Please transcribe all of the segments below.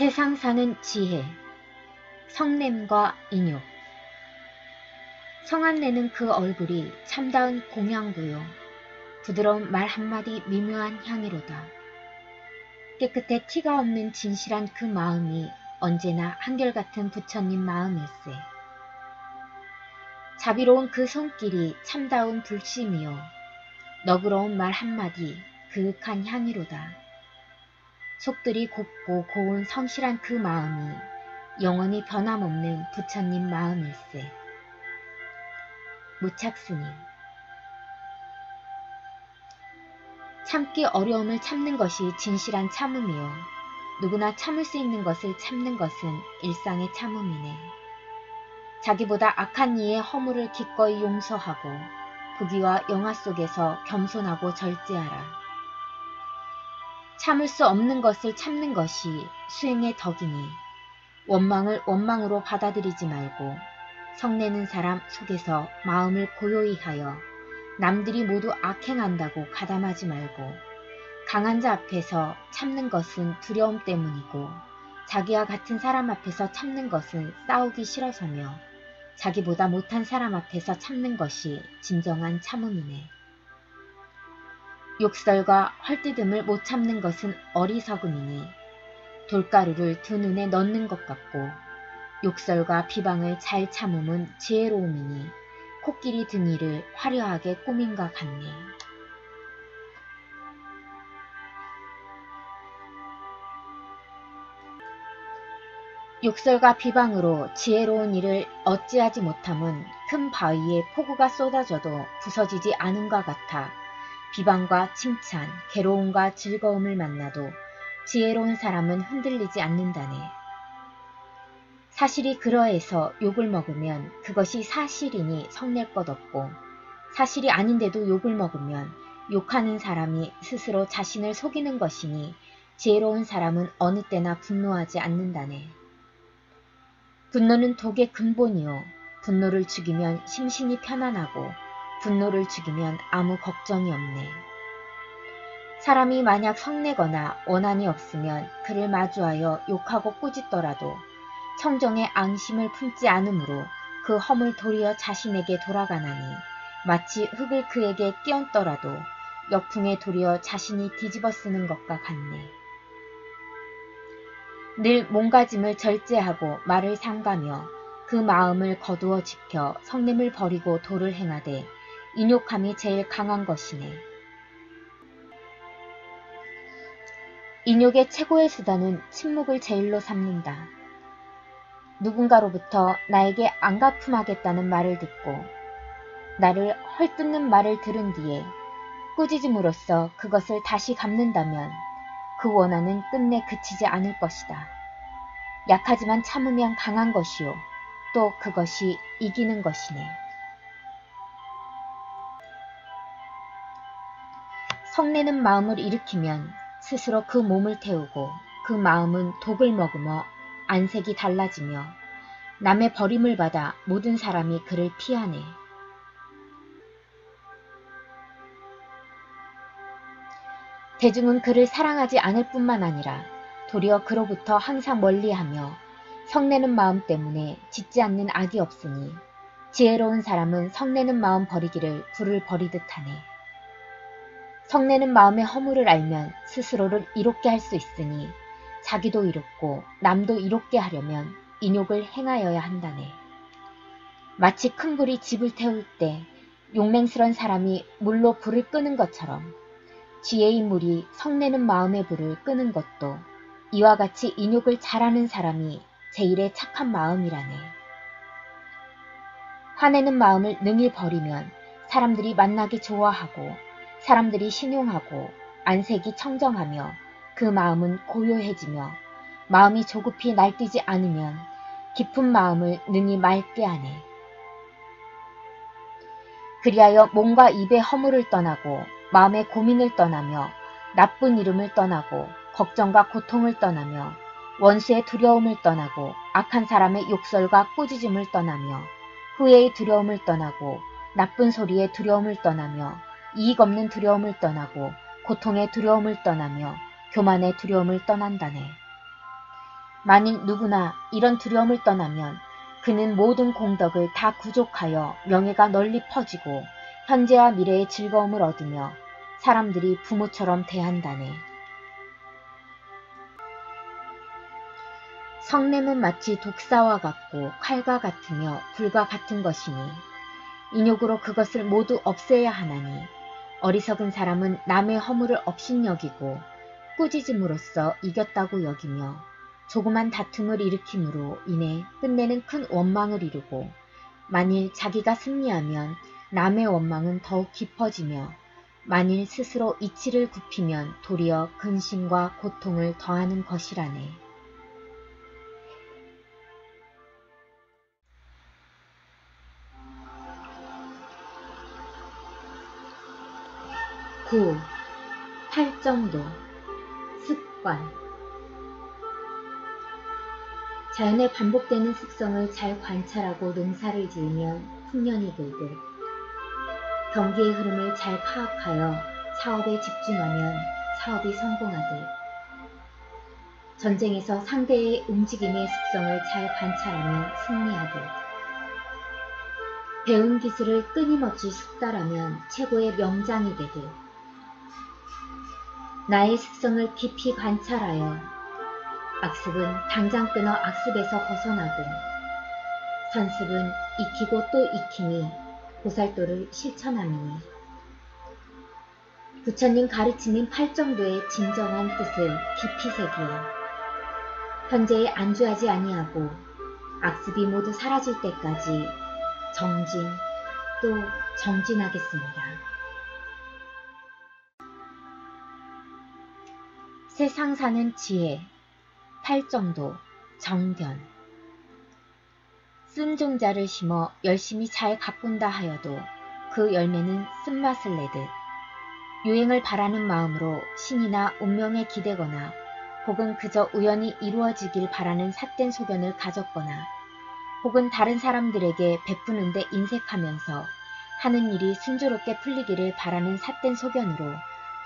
세상 사는 지혜, 성냄과 인욕. 성안내는 그 얼굴이 참다운 공양부요. 부드러운 말 한마디 미묘한 향이로다. 깨끗해 티가 없는 진실한 그 마음이 언제나 한결같은 부처님 마음일세. 자비로운 그 손길이 참다운 불심이요. 너그러운 말 한마디 그윽한 향이로다. 속들이 곱고 고운 성실한 그 마음이 영원히 변함없는 부처님 마음일세. 무착스님. 참기 어려움을 참는 것이 진실한 참음이요. 누구나 참을 수 있는 것을 참는 것은 일상의 참음이네. 자기보다 악한 이의 허물을 기꺼이 용서하고 부귀와 영화 속에서 겸손하고 절제하라. 참을 수 없는 것을 참는 것이 수행의 덕이니 원망을 원망으로 받아들이지 말고 성내는 사람 속에서 마음을 고요히 하여 남들이 모두 악행한다고 가담하지 말고 강한 자 앞에서 참는 것은 두려움 때문이고 자기와 같은 사람 앞에서 참는 것은 싸우기 싫어서며 자기보다 못한 사람 앞에서 참는 것이 진정한 참음이네. 욕설과 헐뜯음을 못 참는 것은 어리석음이니 돌가루를 두 눈에 넣는 것 같고 욕설과 비방을 잘 참음은 지혜로움이니 코끼리 등이를 화려하게 꾸민과 같네. 욕설과 비방으로 지혜로운 일을 어찌하지 못함은 큰 바위에 폭우가 쏟아져도 부서지지 않음과 같아 비방과 칭찬, 괴로움과 즐거움을 만나도 지혜로운 사람은 흔들리지 않는다네. 사실이 그러해서 욕을 먹으면 그것이 사실이니 성낼 것 없고 사실이 아닌데도 욕을 먹으면 욕하는 사람이 스스로 자신을 속이는 것이니 지혜로운 사람은 어느 때나 분노하지 않는다네. 분노는 독의 근본이요. 분노를 죽이면 심신이 편안하고 분노를 죽이면 아무 걱정이 없네. 사람이 만약 성내거나 원한이 없으면 그를 마주하여 욕하고 꾸짖더라도 청정의 앙심을 품지 않으므로 그 허물 도리어 자신에게 돌아가나니 마치 흙을 그에게 끼얹더라도 역풍에 도리어 자신이 뒤집어 쓰는 것과 같네. 늘 몸가짐을 절제하고 말을 삼가며 그 마음을 거두어 지켜 성냄을 버리고 도를 행하되 인욕함이 제일 강한 것이네. 인욕의 최고의 수단은 침묵을 제일로 삼는다. 누군가로부터 나에게 안갚음하겠다는 말을 듣고 나를 헐뜯는 말을 들은 뒤에 꾸짖음으로써 그것을 다시 갚는다면 그 원한은 끝내 그치지 않을 것이다. 약하지만 참으면 강한 것이요. 또 그것이 이기는 것이네. 성내는 마음을 일으키면 스스로 그 몸을 태우고 그 마음은 독을 머금어 안색이 달라지며 남의 버림을 받아 모든 사람이 그를 피하네. 대중은 그를 사랑하지 않을 뿐만 아니라 도리어 그로부터 항상 멀리하며 성내는 마음 때문에 짓지 않는 악이 없으니 지혜로운 사람은 성내는 마음 버리기를 불을 버리듯 하네. 성내는 마음의 허물을 알면 스스로를 이롭게 할 수 있으니 자기도 이롭고 남도 이롭게 하려면 인욕을 행하여야 한다네. 마치 큰 불이 집을 태울 때 용맹스런 사람이 물로 불을 끄는 것처럼 지혜의 물이 성내는 마음의 불을 끄는 것도 이와 같이 인욕을 잘하는 사람이 제일의 착한 마음이라네. 화내는 마음을 능히 버리면 사람들이 만나기 좋아하고 사람들이 신용하고 안색이 청정하며 그 마음은 고요해지며 마음이 조급히 날뛰지 않으면 깊은 마음을 능히 맑게 하네. 그리하여 몸과 입의 허물을 떠나고 마음의 고민을 떠나며 나쁜 이름을 떠나고 걱정과 고통을 떠나며 원수의 두려움을 떠나고 악한 사람의 욕설과 꾸짖음을 떠나며 후회의 두려움을 떠나고 나쁜 소리의 두려움을 떠나며 이익 없는 두려움을 떠나고 고통의 두려움을 떠나며 교만의 두려움을 떠난다네. 만일 누구나 이런 두려움을 떠나면 그는 모든 공덕을 다 구족하여 명예가 널리 퍼지고 현재와 미래의 즐거움을 얻으며 사람들이 부모처럼 대한다네. 성냄은 마치 독사와 같고 칼과 같으며 불과 같은 것이니 인욕으로 그것을 모두 없애야 하나니 어리석은 사람은 남의 허물을 업신여기고 꾸짖음으로써 이겼다고 여기며 조그만 다툼을 일으킴으로 인해 끝내는 큰 원망을 이루고 만일 자기가 승리하면 남의 원망은 더욱 깊어지며 만일 스스로 이치를 굽히면 도리어 근심과 고통을 더하는 것이라네. 9. 팔정도 습관. 자연의 반복되는 습성을 잘 관찰하고 농사를 지으면 풍년이 들듯 경기의 흐름을 잘 파악하여 사업에 집중하면 사업이 성공하듯 전쟁에서 상대의 움직임의 습성을 잘 관찰하면 승리하듯 배운 기술을 끊임없이 숙달하면 최고의 명장이 되듯 나의 습성을 깊이 관찰하여 악습은 당장 끊어 악습에서 벗어나고 선습은 익히고 또 익히니 보살도를 실천하느니 부처님 가르치는 팔정도의 진정한 뜻을 깊이 새기어 현재에 안주하지 아니하고 악습이 모두 사라질 때까지 정진 또 정진하겠습니다. 세상 사는 지혜, 팔정도, 정견. 쓴 종자를 심어 열심히 잘 가꾼다 하여도 그 열매는 쓴맛을 내듯 유행을 바라는 마음으로 신이나 운명에 기대거나 혹은 그저 우연히 이루어지길 바라는 삿된 소견을 가졌거나 혹은 다른 사람들에게 베푸는 데 인색하면서 하는 일이 순조롭게 풀리기를 바라는 삿된 소견으로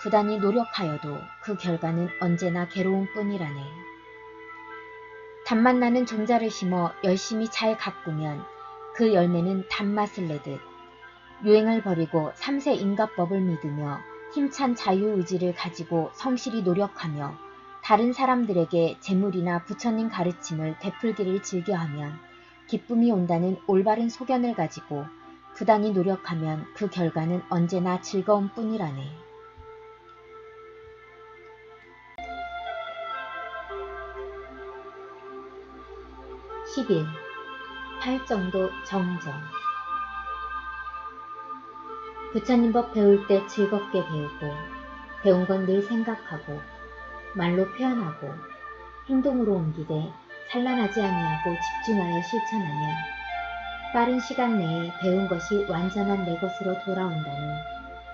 부단히 노력하여도 그 결과는 언제나 괴로움 뿐이라네. 단맛 나는 종자를 심어 열심히 잘 가꾸면 그 열매는 단맛을 내듯 유행을 버리고 삼세 인가법을 믿으며 힘찬 자유의지를 가지고 성실히 노력하며 다른 사람들에게 재물이나 부처님 가르침을 베풀기를 즐겨하면 기쁨이 온다는 올바른 소견을 가지고 부단히 노력하면 그 결과는 언제나 즐거움 뿐이라네. 11. 팔정도 정정. 부처님 법 배울 때 즐겁게 배우고 배운 건 늘 생각하고 말로 표현하고 행동으로 옮기되 산란하지 아니하고 집중하여 실천하면 빠른 시간 내에 배운 것이 완전한 내 것으로 돌아온다는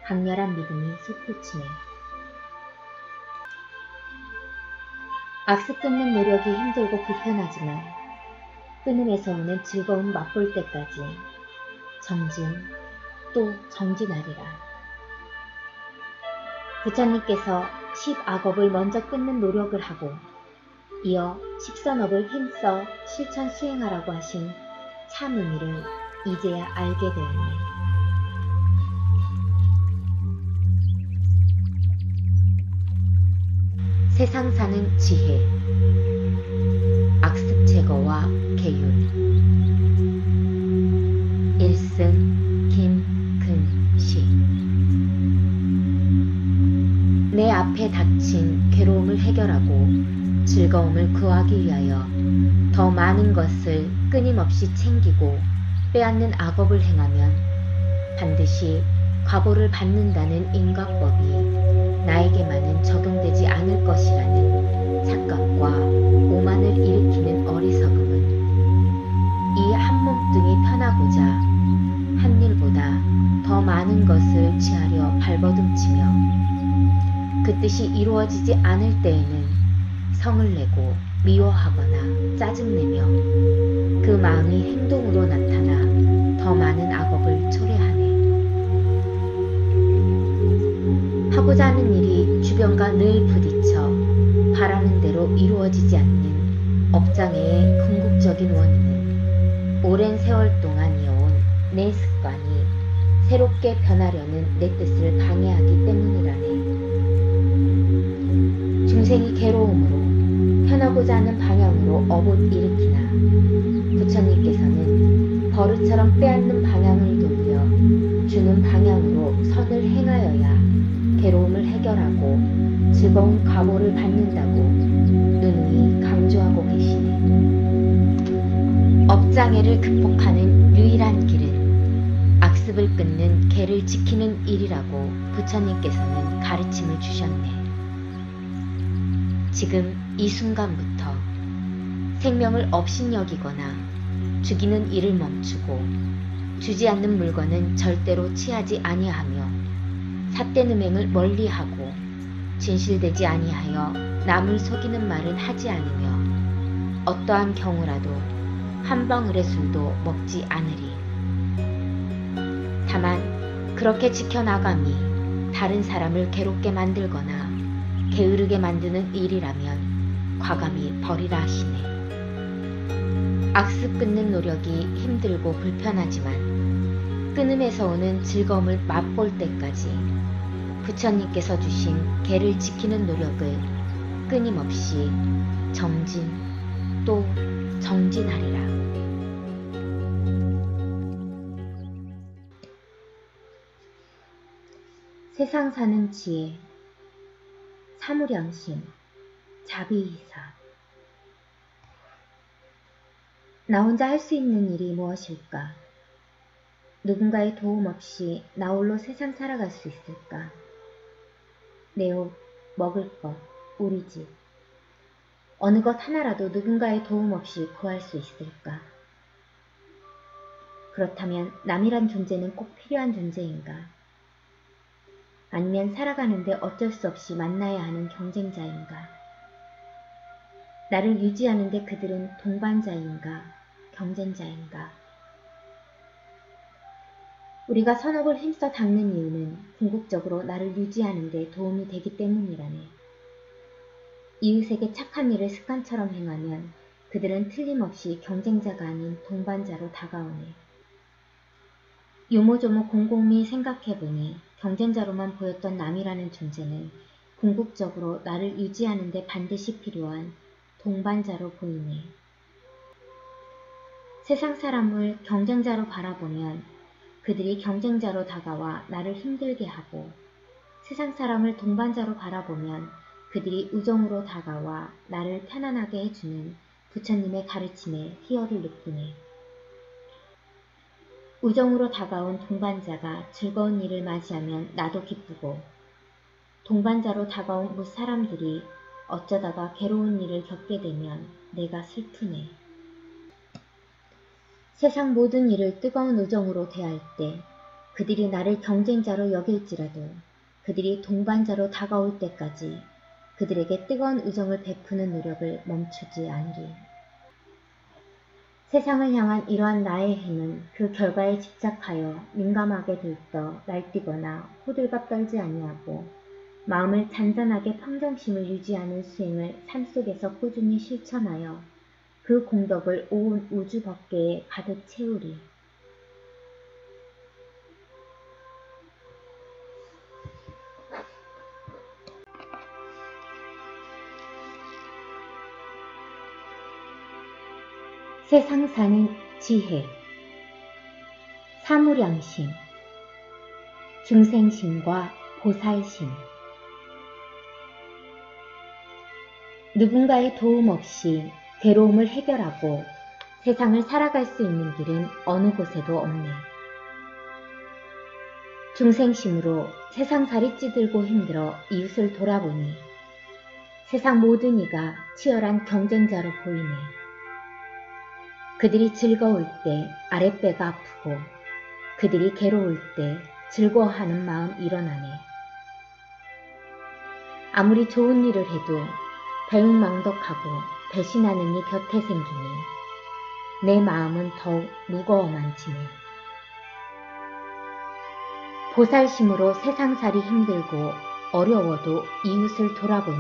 강렬한 믿음이 솟구치네. 악습 끊는 노력이 힘들고 불편하지만 끊음에서 오는 즐거움 맛볼 때까지 정진 또 정진하리라. 부처님께서 10악업을 먼저 끊는 노력을 하고 이어 10선업을 힘써 실천 수행하라고 하신 참 의미를 이제야 알게 되었네. 세상 사는 지혜, 악습 제거와 계율. 1승 김근식. 내 앞에 닥친 괴로움을 해결하고 즐거움을 구하기 위하여 더 많은 것을 끊임없이 챙기고 빼앗는 악업을 행하면 반드시 과보를 받는다는 인과법이 나에게만은 적용되지 않을 것이라는 착각과 오만을 일으키는 어리석음은 이 한 몸뚱이 편하고자 한 일보다 더 많은 것을 취하려 발버둥치며 그 뜻이 이루어지지 않을 때에는 성을 내고 미워하거나 짜증내며 그 마음이 행동으로 나타나 더 많은 악업을 초래하네. 하고자 하는 일이 주변과 늘 부딪혀 바라는 대로 이루어지지 않는 업장애의 궁극적인 원인은 오랜 세월 동안 이어온 내 습관이 새롭게 변하려는 내 뜻을 방해하기 때문이라네. 중생이 괴로움으로 편하고자 하는 방향으로 업을 일으키나 부처님께서는 버릇처럼 빼앗는 방향을 돌려 주는 방향으로 선을 행하여야 괴로움을 해결하고 즐거운 과보를 받는다고 누누이 강조하고 계시네. 업장애를 극복하는 유일한 길은 악습을 끊는 개를 지키는 일이라고 부처님께서는 가르침을 주셨네. 지금 이 순간부터 생명을 업신여기거나 죽이는 일을 멈추고 주지 않는 물건은 절대로 취하지 아니하며 삿된 음행을 멀리하고 진실되지 아니하여 남을 속이는 말은 하지 않으며 어떠한 경우라도 한 방울의 술도 먹지 않으리. 다만 그렇게 지켜나감이 다른 사람을 괴롭게 만들거나 게으르게 만드는 일이라면 과감히 버리라 하시네. 악습 끊는 노력이 힘들고 불편하지만 끊음에서 오는 즐거움을 맛볼 때까지 부처님께서 주신 개를 지키는 노력을 끊임없이 정진 또 정진하리라. 세상 사는 지혜, 사무량심, 자비이사. 나 혼자 할 수 있는 일이 무엇일까? 누군가의 도움 없이 나 홀로 세상 살아갈 수 있을까? 내 옷, 먹을 것, 우리 집. 어느 것 하나라도 누군가의 도움 없이 구할 수 있을까? 그렇다면 남이란 존재는 꼭 필요한 존재인가? 아니면 살아가는데 어쩔 수 없이 만나야 하는 경쟁자인가? 나를 유지하는데 그들은 동반자인가? 경쟁자인가? 우리가 선업을 힘써 닦는 이유는 궁극적으로 나를 유지하는 데 도움이 되기 때문이라네. 이웃에게 착한 일을 습관처럼 행하면 그들은 틀림없이 경쟁자가 아닌 동반자로 다가오네. 요모조모 곰곰이 생각해보니 경쟁자로만 보였던 남이라는 존재는 궁극적으로 나를 유지하는 데 반드시 필요한 동반자로 보이네. 세상 사람을 경쟁자로 바라보면 그들이 경쟁자로 다가와 나를 힘들게 하고, 세상 사람을 동반자로 바라보면 그들이 우정으로 다가와 나를 편안하게 해주는 부처님의 가르침에 희열을 느끼네. 우정으로 다가온 동반자가 즐거운 일을 맞이하면 나도 기쁘고, 동반자로 다가온 무사람들이 어쩌다가 괴로운 일을 겪게 되면 내가 슬프네. 세상 모든 일을 뜨거운 우정으로 대할 때 그들이 나를 경쟁자로 여길지라도 그들이 동반자로 다가올 때까지 그들에게 뜨거운 우정을 베푸는 노력을 멈추지 않으리. 세상을 향한 이러한 나의 행은 그 결과에 집착하여 민감하게 들떠 날뛰거나 호들갑 떨지 아니하고 마음을 잔잔하게 평정심을 유지하는 수행을 삶 속에서 꾸준히 실천하여 그 공덕을 온 우주 법계에 가득 채우리. 세상 사는 지혜, 사무량심, 중생심과 보살심. 누군가의 도움 없이 괴로움을 해결하고 세상을 살아갈 수 있는 길은 어느 곳에도 없네. 중생심으로 세상살이 찌들고 힘들어 이웃을 돌아보니 세상 모든 이가 치열한 경쟁자로 보이네. 그들이 즐거울 때 아랫배가 아프고 그들이 괴로울 때 즐거워하는 마음 일어나네. 아무리 좋은 일을 해도 배은망덕하고 배신하는 이 곁에 생기니 내 마음은 더욱 무거워만 지네. 보살심으로 세상살이 힘들고 어려워도 이웃을 돌아보니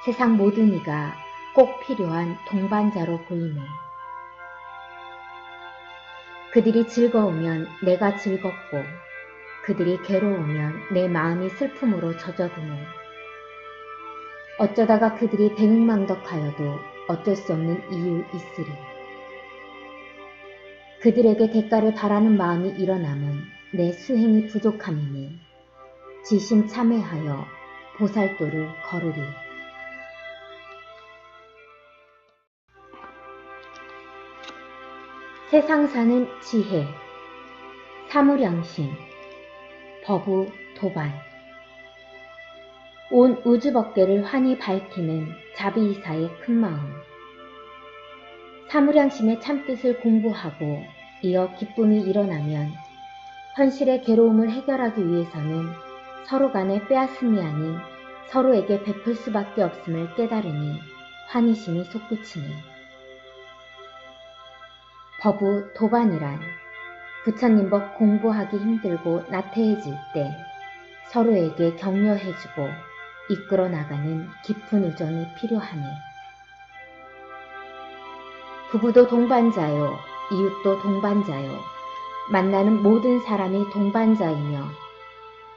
세상 모든 이가 꼭 필요한 동반자로 보이네. 그들이 즐거우면 내가 즐겁고 그들이 괴로우면 내 마음이 슬픔으로 젖어드네. 어쩌다가 그들이 배은망덕하여도 어쩔 수 없는 이유 있으리. 그들에게 대가를 바라는 마음이 일어남은 내 수행이 부족함이니 지심 참회하여 보살도를 걸으리. 세상 사는 지혜, 사무량심, 법우 도반. 온 우주법계를 환히 밝히는 자비이사의 큰 마음. 사무량심의 참뜻을 공부하고 이어 기쁨이 일어나면 현실의 괴로움을 해결하기 위해서는 서로 간의 빼앗음이 아닌 서로에게 베풀 수밖에 없음을 깨달으니 환희심이 솟구치네. 법우 도반이란 부처님법 공부하기 힘들고 나태해질 때 서로에게 격려해주고 이끌어 나가는 깊은 우정이 필요하네. 부부도 동반자요, 이웃도 동반자요, 만나는 모든 사람이 동반자이며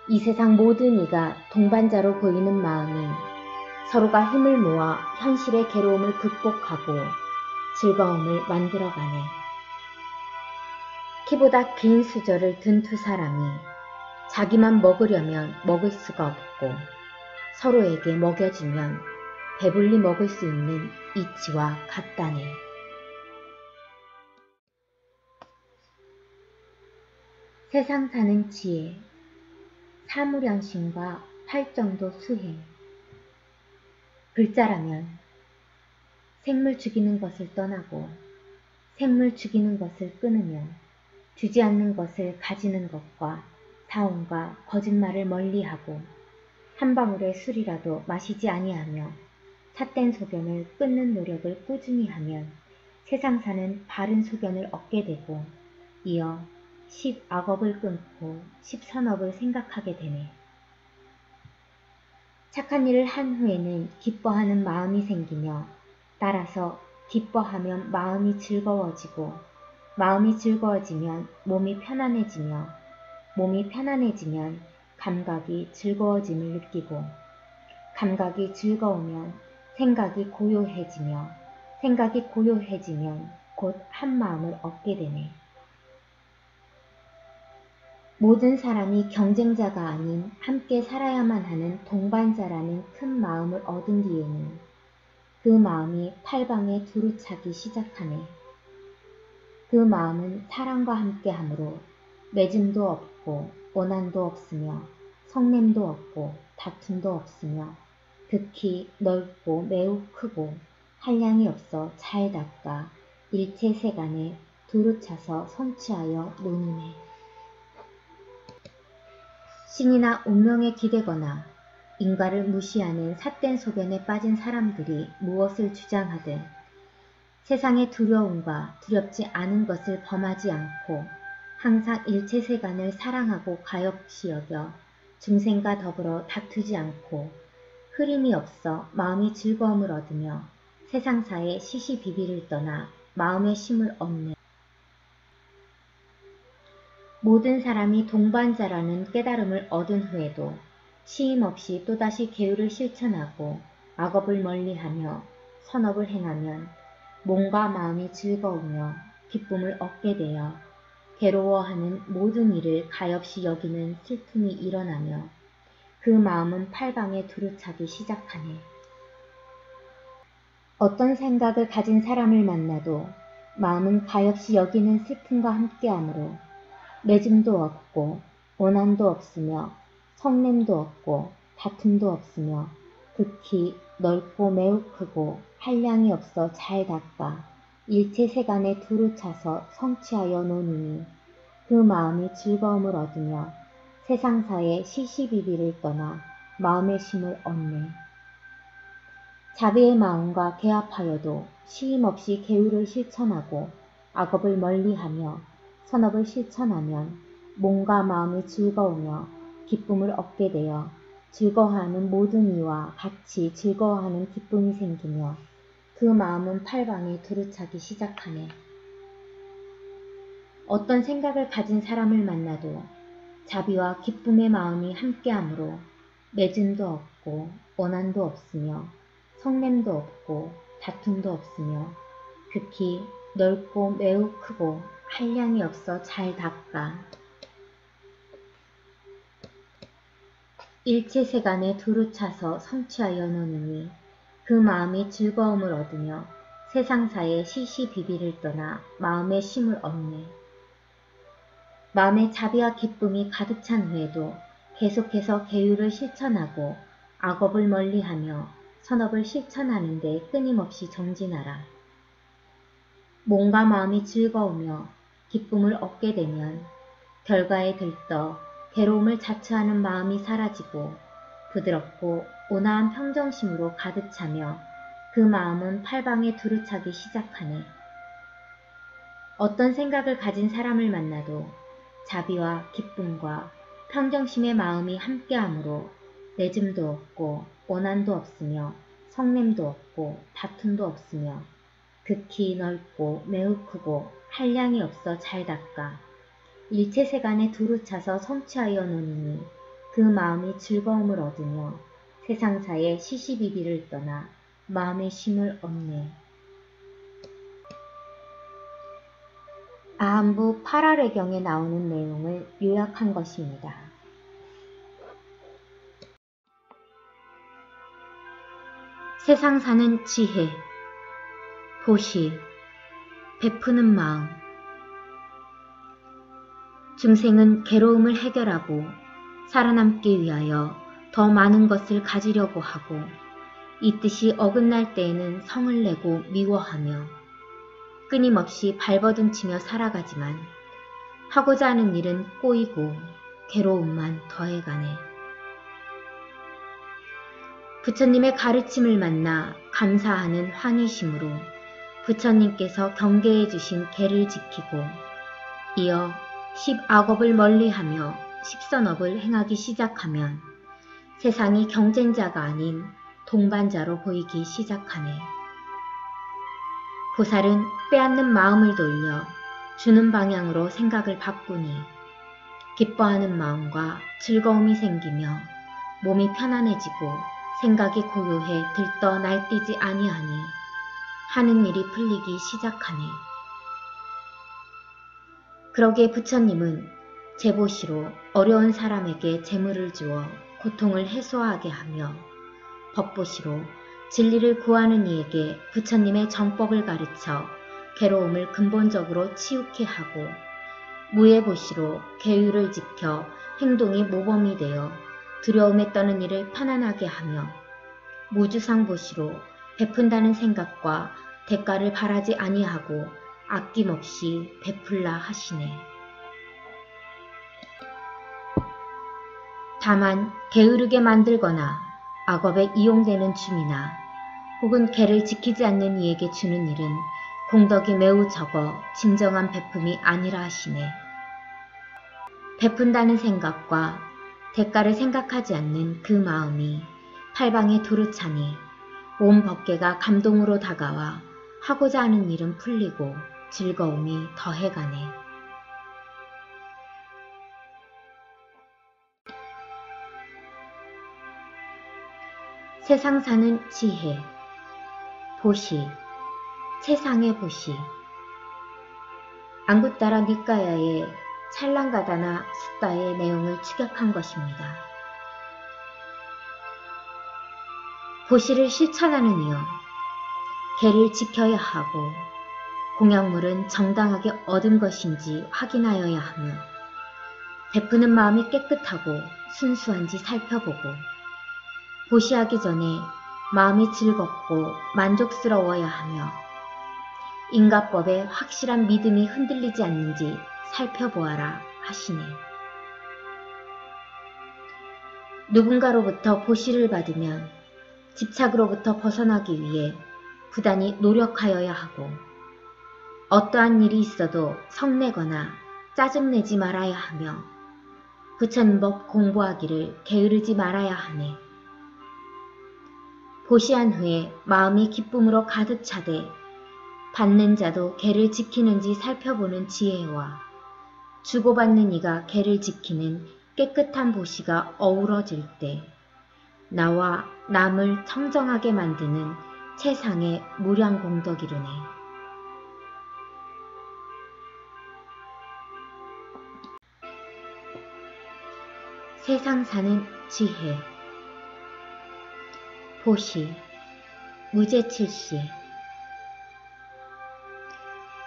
이 세상 모든 이가 동반자로 보이는 마음이 서로가 힘을 모아 현실의 괴로움을 극복하고 즐거움을 만들어가네. 키보다 긴 수저를 든 두 사람이 자기만 먹으려면 먹을 수가 없고 서로에게 먹여주면 배불리 먹을 수 있는 이치와 같다네. 세상 사는 지혜, 사무량심과 팔정도 수행. 글자라면 생물 죽이는 것을 떠나고 생물 죽이는 것을 끊으며 주지 않는 것을 가지는 것과 사원과 거짓말을 멀리하고 한 방울의 술이라도 마시지 아니하며 삿된 소견을 끊는 노력을 꾸준히 하면 세상 사는 바른 소견을 얻게 되고 이어 10악업을 끊고 10선업을 생각하게 되네. 착한 일을 한 후에는 기뻐하는 마음이 생기며 따라서 기뻐하면 마음이 즐거워지고 마음이 즐거워지면 몸이 편안해지며 몸이 편안해지면 감각이 즐거워짐을 느끼고 감각이 즐거우면 생각이 고요해지며 생각이 고요해지면 곧 한 마음을 얻게 되네. 모든 사람이 경쟁자가 아닌 함께 살아야만 하는 동반자라는 큰 마음을 얻은 뒤에는 그 마음이 팔방에 두루 차기 시작하네. 그 마음은 사랑과 함께함으로 맺음도 없고 원한도 없으며 성냄도 없고 다툼도 없으며 극히 넓고 매우 크고 한량이 없어 잘 닦아 일체 세간에 두루 차서 성취하여 노니네. 신이나 운명에 기대거나 인과를 무시하는 삿된 소견에 빠진 사람들이 무엇을 주장하든 세상의 두려움과 두렵지 않은 것을 범하지 않고 항상 일체 세간을 사랑하고 가엾이 여겨 중생과 더불어 다투지 않고 흐림이 없어 마음이 즐거움을 얻으며 세상사의 시시비비를 떠나 마음의 쉼을 얻는 모든 사람이 동반자라는 깨달음을 얻은 후에도 시임 없이 또다시 계율을 실천하고 악업을 멀리하며 선업을 행하면 몸과 마음이 즐거우며 기쁨을 얻게 되어 괴로워하는 모든 일을 가엾이 여기는 슬픔이 일어나며 그 마음은 팔방에 두루차기 시작하네. 어떤 생각을 가진 사람을 만나도 마음은 가엾이 여기는 슬픔과 함께하므로 맺음도 없고 원한도 없으며 성냄도 없고 다툼도 없으며 극히 넓고 매우 크고 한량이 없어 잘 닦아 일체 세간에 두루 차서 성취하여 노니니 그 마음이 즐거움을 얻으며 세상사의 시시비비를 떠나 마음의 쉼을 얻네. 자비의 마음과 개합하여도 시임 없이 계율을 실천하고 악업을 멀리하며 선업을 실천하면 몸과 마음이 즐거우며 기쁨을 얻게 되어 즐거워하는 모든 이와 같이 즐거워하는 기쁨이 생기며 그 마음은 팔방에 두루 차기 시작하네. 어떤 생각을 가진 사람을 만나도 자비와 기쁨의 마음이 함께하므로 매짐도 없고 원한도 없으며 성냄도 없고 다툼도 없으며 극히 넓고 매우 크고 한량이 없어 잘 닦아 일체 세간에 두루 차서 성취하여 노느니 그 마음이 즐거움을 얻으며 세상사의 시시비비를 떠나 마음의 쉼을 얻네. 마음에 자비와 기쁨이 가득 찬 후에도 계속해서 계율을 실천하고 악업을 멀리하며 선업을 실천하는 데 끊임없이 정진하라. 몸과 마음이 즐거우며 기쁨을 얻게 되면 결과에 들떠 괴로움을 자처하는 마음이 사라지고 부드럽고 온화한 평정심으로 가득 차며 그 마음은 팔방에 두루 차기 시작하네. 어떤 생각을 가진 사람을 만나도 자비와 기쁨과 평정심의 마음이 함께하므로 내짐도 없고 원한도 없으며 성냄도 없고 다툼도 없으며 극히 넓고 매우 크고 한량이 없어 잘 닦아 일체 세간에 두루 차서 성취하여 노니니 그 마음이 즐거움을 얻으며 세상사의 시시비비를 떠나 마음의 쉼을 얻네. 아한부 8할의경에 나오는 내용을 요약한 것입니다. 세상 사는 지혜, 보시, 베푸는 마음. 중생은 괴로움을 해결하고 살아남기 위하여 더 많은 것을 가지려고 하고 이 뜻이 어긋날 때에는 성을 내고 미워하며 끊임없이 발버둥치며 살아가지만 하고자 하는 일은 꼬이고 괴로움만 더해가네. 부처님의 가르침을 만나 감사하는 환희심으로 부처님께서 경계해 주신 계를 지키고 이어 10악업을 멀리하며 10선업을 행하기 시작하면 세상이 경쟁자가 아닌 동반자로 보이기 시작하네. 보살은 빼앗는 마음을 돌려 주는 방향으로 생각을 바꾸니 기뻐하는 마음과 즐거움이 생기며 몸이 편안해지고 생각이 고요해 들떠 날뛰지 아니하니 하는 일이 풀리기 시작하네. 그러기에 부처님은 제보시로 어려운 사람에게 재물을 주어 고통을 해소하게 하며 법보시로 진리를 구하는 이에게 부처님의 정법을 가르쳐 괴로움을 근본적으로 치우게 하고 무예보시로 계율을 지켜 행동이 모범이 되어 두려움에 떠는 일을 편안하게 하며 무주상보시로 베푼다는 생각과 대가를 바라지 아니하고 아낌없이 베풀라 하시네. 다만 게으르게 만들거나 악업에 이용되는 춤이나 혹은 개를 지키지 않는 이에게 주는 일은 공덕이 매우 적어 진정한 베품이 아니라 하시네. 베푼다는 생각과 대가를 생각하지 않는 그 마음이 팔방에 두루 차니 온 법계가 감동으로 다가와 하고자 하는 일은 풀리고 즐거움이 더해가네. 세상 사는 지혜, 보시, 세상의 보시. 앙구따라 니까야의 찰랑가다나 숫다의 내용을 축약한 것입니다. 보시를 실천하는 이여, 개를 지켜야 하고 공양물은 정당하게 얻은 것인지 확인하여야 하며 베푸는 마음이 깨끗하고 순수한지 살펴보고 보시하기 전에 마음이 즐겁고 만족스러워야 하며 인가법에 확실한 믿음이 흔들리지 않는지 살펴보아라 하시네. 누군가로부터 보시를 받으면 집착으로부터 벗어나기 위해 부단히 노력하여야 하고 어떠한 일이 있어도 성내거나 짜증내지 말아야 하며 부처님법 공부하기를 게으르지 말아야 하네. 보시한 후에 마음이 기쁨으로 가득 차되 받는 자도 개를 지키는지 살펴보는 지혜와 주고받는 이가 개를 지키는 깨끗한 보시가 어우러질 때 나와 남을 청정하게 만드는 세상의 무량공덕이르네. 세상 사는 지혜. 보시, 무제칠시.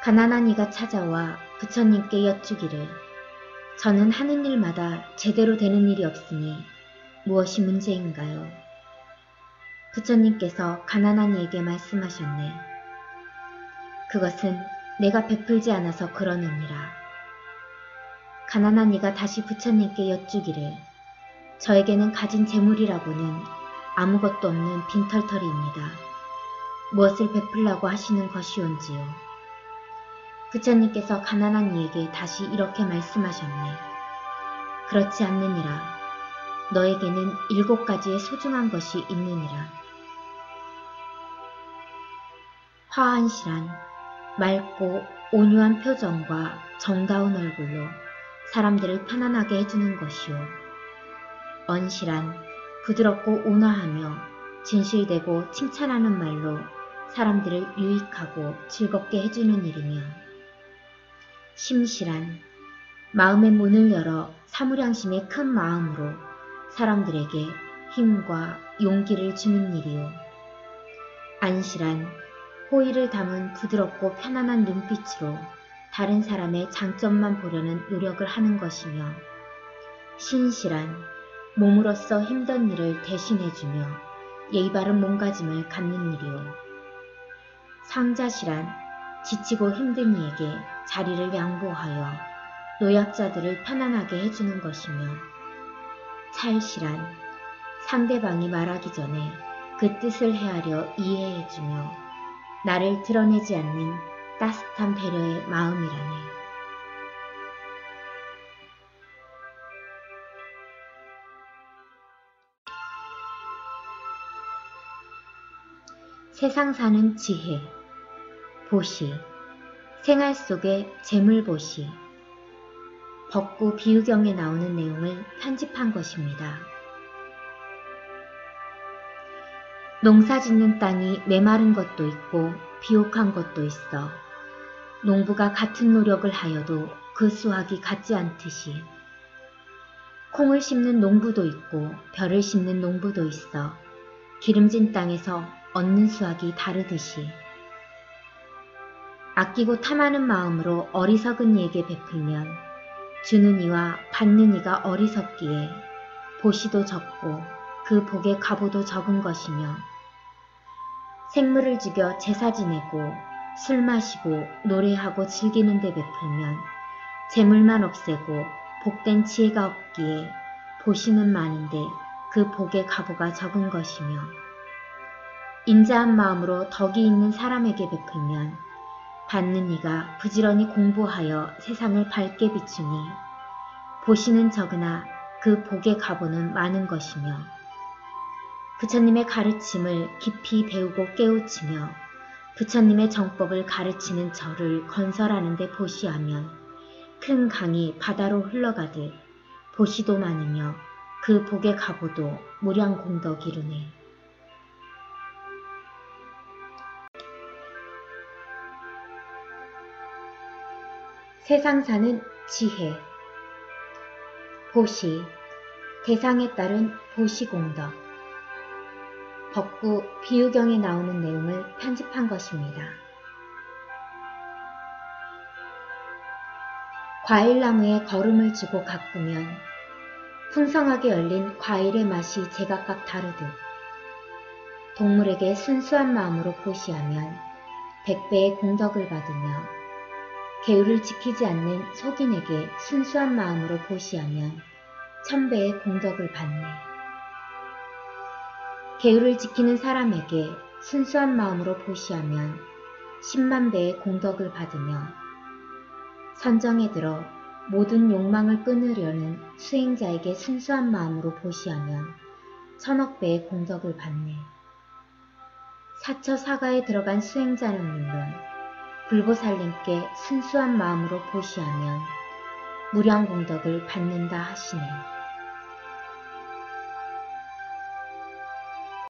가난한 이가 찾아와 부처님께 여쭈기를 저는 하는 일마다 제대로 되는 일이 없으니 무엇이 문제인가요? 부처님께서 가난한 이에게 말씀하셨네. 그것은 내가 베풀지 않아서 그러느니라. 가난한 이가 다시 부처님께 여쭈기를 저에게는 가진 재물이라고는 아무것도 없는 빈털터리입니다. 무엇을 베풀라고 하시는 것이온지요. 부처님께서 가난한 이에게 다시 이렇게 말씀하셨네. 그렇지 않느니라. 너에게는 7가지의 소중한 것이 있느니라. 화한실한 맑고 온유한 표정과 정다운 얼굴로 사람들을 편안하게 해주는 것이요. 언실한 부드럽고 온화하며 진실되고 칭찬하는 말로 사람들을 유익하고 즐겁게 해주는 일이며 심실한 마음의 문을 열어 사무량심의 큰 마음으로 사람들에게 힘과 용기를 주는 일이요. 안실한 호의를 담은 부드럽고 편안한 눈빛으로 다른 사람의 장점만 보려는 노력을 하는 것이며 신실한 몸으로써 힘든 일을 대신해주며 예의 바른 몸가짐을 갖는 일이요. 상자실한 지치고 힘든 이에게 자리를 양보하여 노약자들을 편안하게 해주는 것이며 찰실한 상대방이 말하기 전에 그 뜻을 헤아려 이해해주며 나를 드러내지 않는 따뜻한 배려의 마음이라네. 세상 사는 지혜. 보시, 생활 속의 재물보시. 법구 비유경에 나오는 내용을 편집한 것입니다. 농사 짓는 땅이 메마른 것도 있고 비옥한 것도 있어 농부가 같은 노력을 하여도 그 수확이 같지 않듯이 콩을 심는 농부도 있고 벼를 심는 농부도 있어 기름진 땅에서 얻는 수확이 다르듯이 아끼고 탐하는 마음으로 어리석은 이에게 베풀면 주는 이와 받는 이가 어리석기에 보시도 적고 그 복의 값어도 적은 것이며 생물을 죽여 제사 지내고 술 마시고 노래하고 즐기는 데 베풀면 재물만 없애고 복된 지혜가 없기에 보시는 많은데 그 복의 값어가 적은 것이며 인자한 마음으로 덕이 있는 사람에게 베풀면 받는 이가 부지런히 공부하여 세상을 밝게 비추니 보시는 적으나 그 복의 값어는 많은 것이며 부처님의 가르침을 깊이 배우고 깨우치며 부처님의 정법을 가르치는 절을 건설하는 데 보시하면 큰 강이 바다로 흘러가듯 보시도 많으며 그 복의 값어도 무량공덕 이르네. 세상 사는 지혜. 보시, 대상에 따른 보시공덕. 법구 비유경에 나오는 내용을 편집한 것입니다. 과일나무에 거름을 주고 가꾸면 풍성하게 열린 과일의 맛이 제각각 다르듯 동물에게 순수한 마음으로 보시하면 100배의 공덕을 받으며 계율을 지키지 않는 속인에게 순수한 마음으로 보시하면 1000배의 공덕을 받네. 계율을 지키는 사람에게 순수한 마음으로 보시하면 10만 배의 공덕을 받으며 선정에 들어 모든 욕망을 끊으려는 수행자에게 순수한 마음으로 보시하면 1000억 배의 공덕을 받네. 사처 사가에 들어간 수행자는 물론 불보살님께 순수한 마음으로 보시하면 무량功德을 받는다 하시네.